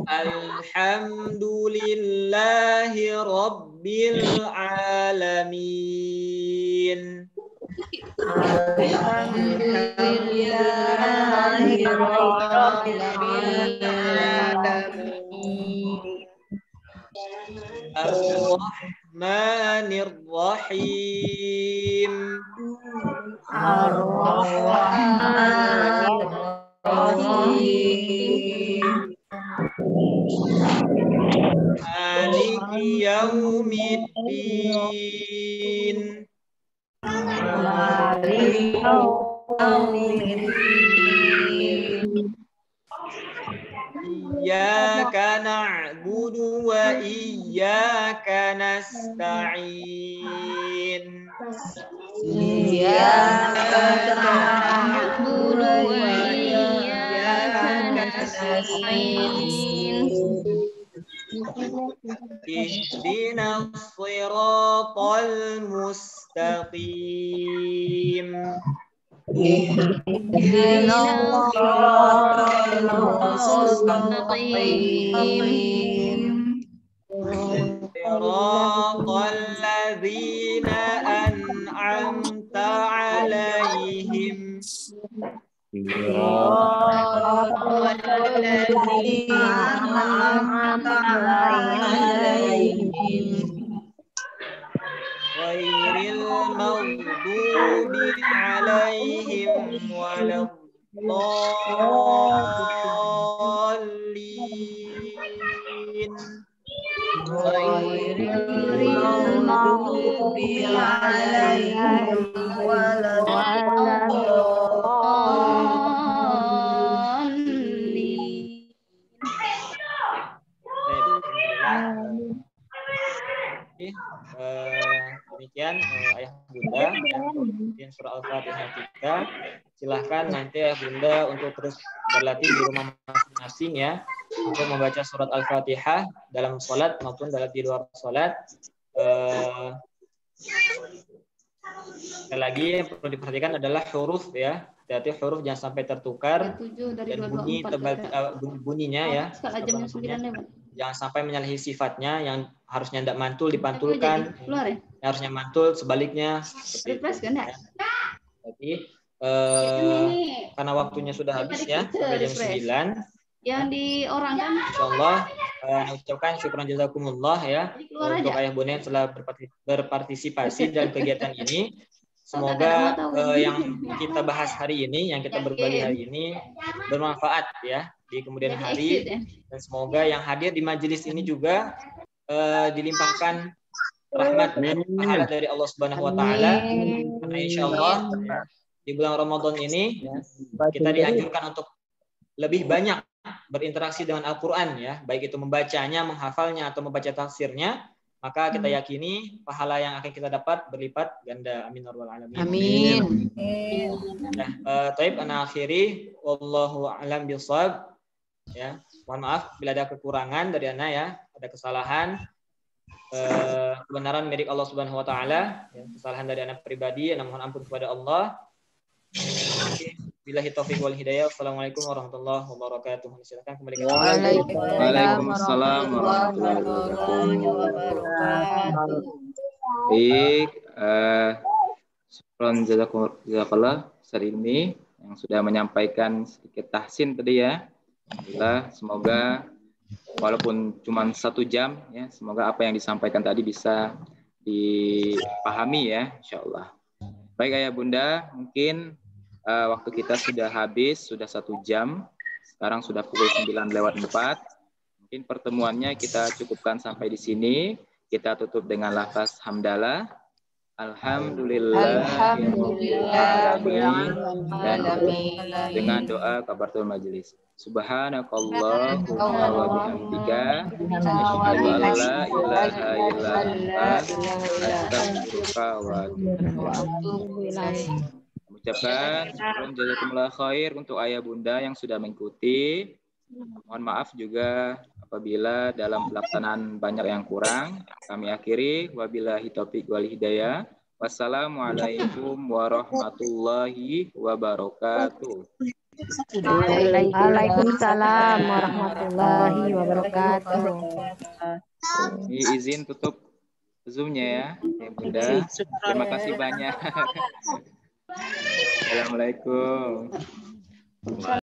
Alhamdulillahi rabbil alamin. Alhamdulillahi rabbil alamin. Ar-Rahmanir Rahim. Ar-Rahmanir Rahim. Maliki yaumiddin. Maliki yaumiddin. Iyyaka na'budu wa iyyaka nasta'in. Iyyaka na'budu wa iyyaka nasta'in. Ihdinas siratal mustaqim. Ihdinas siratal mustaqim. Siratal ladzina an'amta 'alaihim Ghairil maghdubi alaihim waladdallin. Ghairil maghdubi alaihim waladdallin. Demikian ayah bunda yang surah Al-Fatihah 3. Silahkan nanti ayah bunda untuk terus berlatih di rumah masing-masing ya, untuk membaca surat Al-Fatihah dalam sholat maupun di luar sholat. Sekali lagi yang perlu diperhatikan adalah huruf ya, hati-hati huruf jangan sampai tertukar dan bunyinya ya, jangan sampai menyalahi sifatnya, yang harusnya tidak mantul dipantulkan, yang harusnya mantul sebaliknya. Jadi karena waktunya sudah habis ya, sampai jam 9. Yang di orang kan? Insyaallah ucapkan syukran jazakumullah ya untuk ayah bunda yang telah berpartisipasi dalam kegiatan ini. Semoga yang kita bahas hari ini, yang kita berbagi hari ini bermanfaat ya di kemudian hari, dan semoga yang hadir di majelis ini juga dilimpahkan rahmat dan pahala dari Allah Subhanahu wa taala. Karena insyaallah di bulan Ramadan ini kita dianjurkan untuk lebih banyak berinteraksi dengan Al-Qur'an ya, baik itu membacanya, menghafalnya atau membaca tafsirnya, maka kita yakini pahala yang akan kita dapat berlipat ganda. Amin ya rabbal alamin. Amin. Nah, taib ana akhiri wallahu a'lam bishawab. Ya, mohon maaf bila ada kekurangan dari ana ya, ada kesalahan. Kebenaran milik Allah Subhanahu wa taala, ya, kesalahan dari ana pribadi, ana mohon ampun kepada Allah. Billahi taufiq wal hidayah. Assalamualaikum warahmatullahi wabarakatuh. Silakan kembali ke Waalaikumsalam warahmatullahi wabarakatuh. Baik, syukran jazakallah Ustaz Ilmi yang sudah menyampaikan sedikit tahsin tadi ya. Alhamdulillah, semoga walaupun cuma 1 jam ya, semoga apa yang disampaikan tadi bisa dipahami ya, insyaallah. Baik ayah bunda, mungkin waktu kita sudah habis, sudah 1 jam. Sekarang sudah pukul 9:04. Mungkin pertemuannya kita cukupkan sampai di sini. Kita tutup dengan lafaz hamdalah. Alhamdulillah. Dan dengan doa kafaratul majelis. Subhanakallahumma wa bihamdika asyhadu an la ilaha illa anta astaghfiruka wa atubu ilaik. Ucapkan jazakumullah khair untuk ayah bunda yang sudah mengikuti. Mohon maaf juga apabila dalam pelaksanaan banyak yang kurang. Kami akhiri wabillahi taufiq wal hidayah. Wassalamualaikum warahmatullahi wabarakatuh. Waalaikumsalam warahmatullahi wabarakatuh. Izin tutup Zoom-nya ya, ya bunda. Terima kasih banyak. Assalamualaikum.